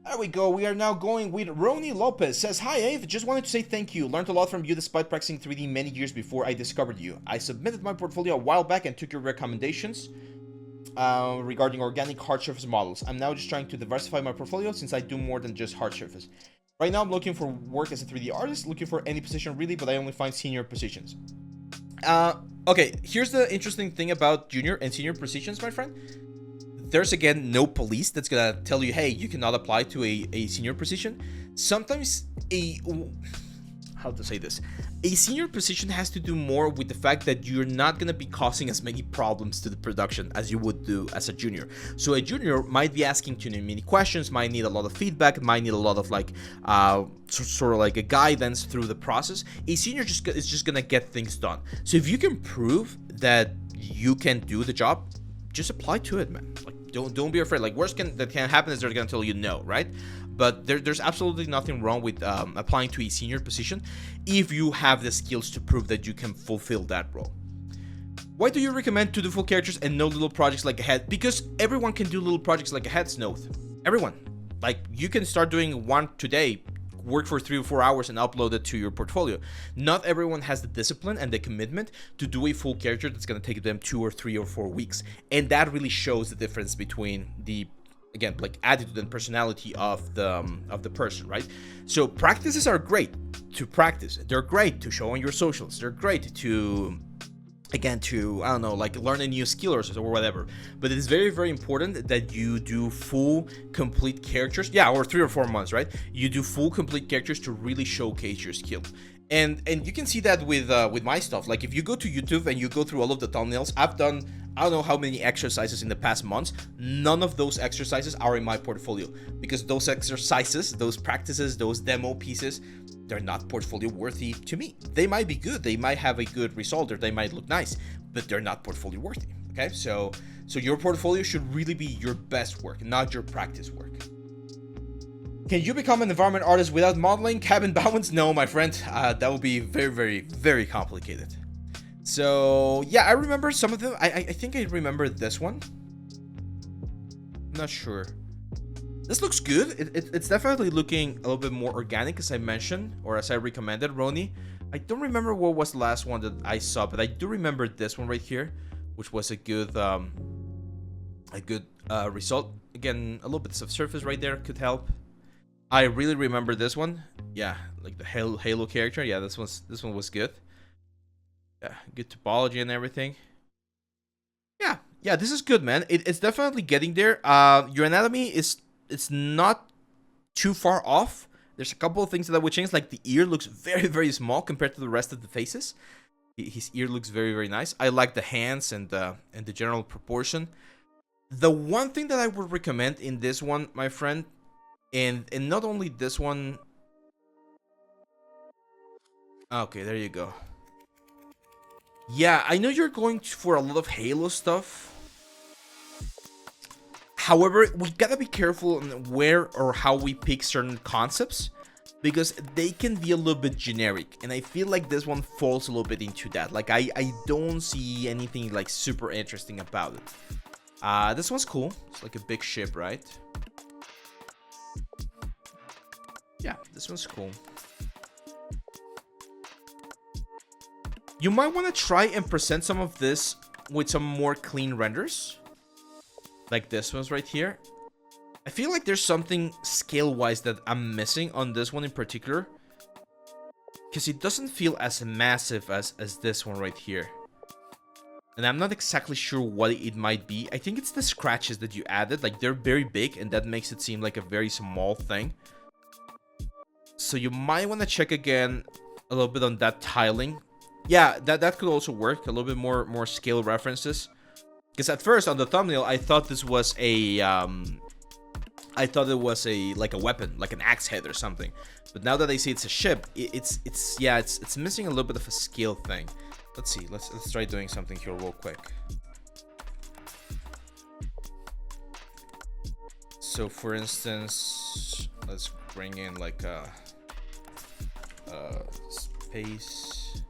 There we go. We are now going with Rony Lopes. Says, hi, Ave. Just wanted to say thank you. Learned a lot from you despite practicing 3D many years before I discovered you. I submitted my portfolio a while back and took your recommendations regarding organic hard surface models. I'm now just trying to diversify my portfolio since I do more than just hard surface. Right now, I'm looking for work as a 3D artist, looking for any position really, but I only find senior positions. Okay, here's the interesting thing about junior and senior positions, my friend. There's again no police that's gonna tell you, hey, you cannot apply to a senior position. Sometimes how to say this, a senior position has to do more with the fact that you're not gonna be causing as many problems to the production as you would do as a junior. So a junior might be asking too many questions, might need a lot of feedback, might need a lot of like sort of like a guidance through the process. A senior is just gonna get things done. So if you can prove that you can do the job, just apply to it, man. Like don't be afraid. Like worst that can happen is they're gonna tell you no, right? But there's absolutely nothing wrong with applying to a senior position if you have the skills to prove that you can fulfill that role. Why do you recommend to do full characters and no little projects like a head? Because everyone can do little projects like a head's node. Everyone. Like you can start doing one today, work for 3 or 4 hours and upload it to your portfolio. Not everyone has the discipline and the commitment to do a full character that's going to take them 2 or 3 or 4 weeks. And that really shows the difference between the, again, like attitude and personality of the person, right? So practices are great to practice. They're great to show on your socials. They're great to, again, to, I don't know, like learn a new skill or whatever. But it is very, very important that you do full, complete characters. Yeah, or 3 or 4 months, right? You do full, complete characters to really showcase your skill. And you can see that with my stuff. Like if you go to YouTube and you go through all of the thumbnails, I've done I don't know how many exercises in the past months. None of those exercises are in my portfolio because those exercises, those practices, those demo pieces, they're not portfolio worthy to me. They might be good, they might have a good result, or they might look nice, but they're not portfolio worthy. Okay, so your portfolio should really be your best work, not your practice work. Can you become an environment artist without modeling cabin balance? No, my friend, that would be very, very, very complicated. So yeah, I remember some of them. I think I remember this one. I'm not sure. This looks good. It's definitely looking a little bit more organic, as I mentioned, or as I recommended, Rony. I don't remember what was the last one that I saw, but I do remember this one right here, which was a good result. Again, a little bit of surface right there could help. I really remember this one. Yeah, like the Halo character. Yeah, this one was good. Yeah, good topology and everything. Yeah, this is good, man. It's definitely getting there. Your anatomy it's not too far off. There's a couple of things that would change, like the ear looks very, very small compared to the rest of the faces. His ear looks very, very nice. I like the hands and the general proportion. The one thing that I would recommend in this one, my friend, and not only this one. Okay, there you go. Yeah, I know you're going for a lot of Halo stuff. However, we gotta be careful on where or how we pick certain concepts, because they can be a little bit generic, and I feel like this one falls a little bit into that. Like I don't see anything like super interesting about it. This one's cool. It's like a big ship, right? Yeah, this one's cool. You might want to try and present some of this with some more clean renders. Like this one's right here. I feel like there's something scale-wise that I'm missing on this one in particular, because it doesn't feel as massive as this one right here. And I'm not exactly sure what it might be. I think it's the scratches that you added. Like they're very big, and that makes it seem like a very small thing. So you might want to check again a little bit on that tiling. Yeah, that could also work. A little bit more scale references. Because at first on the thumbnail, I thought this was a like a weapon, like an axe head or something. But now that I see it's a ship, it's missing a little bit of a scale thing. Let's see. Let's try doing something here real quick. So for instance, let's bring in like a space.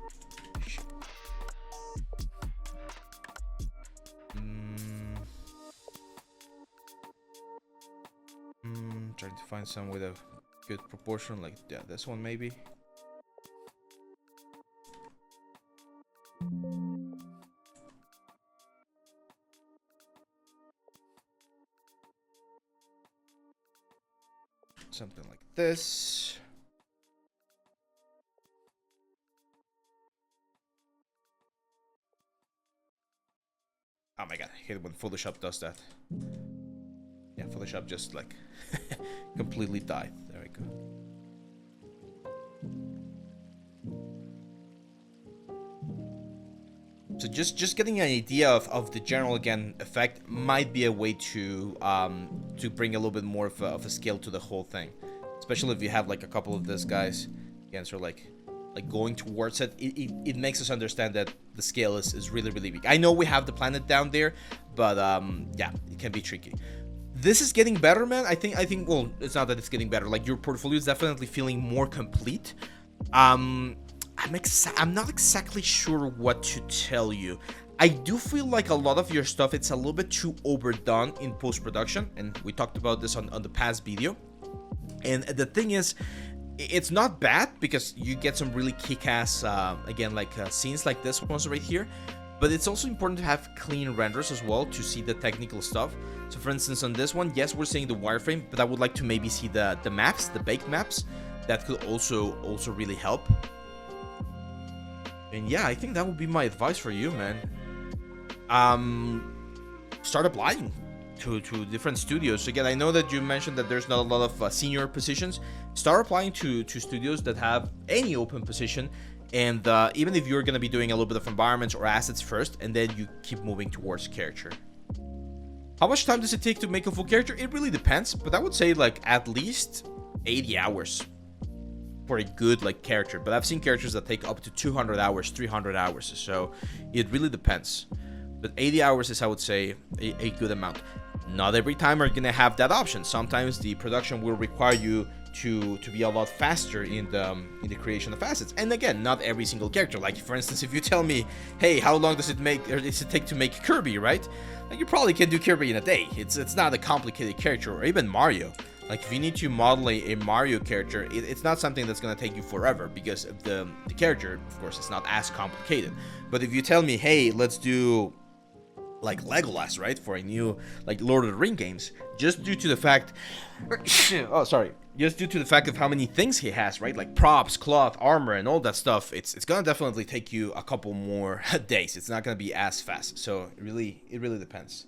Trying to find some with a good proportion, like yeah, this one maybe. Something like this. Oh my god, I hate it when Photoshop does that. Yeah, Photoshop just like completely died. There we go. So just getting an idea of the general again effect might be a way to bring a little bit more of a scale to the whole thing, especially if you have like a couple of these guys again, so like going towards it. It makes us understand that the scale is really big. I know we have the planet down there, but yeah, it can be tricky. This is getting better, man. I think well, it's not that it's getting better. Like your portfolio is definitely feeling more complete. I'm not exactly sure what to tell you. I do feel like a lot of your stuff, it's a little bit too overdone in post-production, and we talked about this on the past video. And the thing is, it's not bad because you get some really kick-ass, again, like scenes like this ones right here. But it's also important to have clean renders as well to see the technical stuff. So for instance, on this one, yes, we're seeing the wireframe, but I would like to maybe see the maps, the baked maps. That could also really help. And yeah, I think that would be my advice for you, man. Start applying to different studios. Again, I know that you mentioned that there's not a lot of senior positions. Start applying to studios that have any open position. And even if you're going to be doing a little bit of environments or assets first, and then you keep moving towards character. How much time does it take to make a full character? It really depends, but I would say like at least 80 hours for a good like character. But I've seen characters that take up to 200 hours, 300 hours. So it really depends. But 80 hours is, I would say, a good amount. Not every time are going to have that option. Sometimes the production will require you to be a lot faster in the creation of assets. And again, not every single character. Like for instance, if you tell me, hey, how long does it take to make Kirby, right? Like you probably can do Kirby in a day. It's not a complicated character, or even Mario. Like if you need to model a Mario character, it's not something that's gonna take you forever, because the character, of course, is not as complicated. But if you tell me, hey, let's do like Legolas, right, for a new like Lord of the Ring games, just due to the fact just due to the fact of how many things he has, right, like props, cloth, armor, and all that stuff, it's gonna definitely take you a couple more days. It's not gonna be as fast. So it really depends.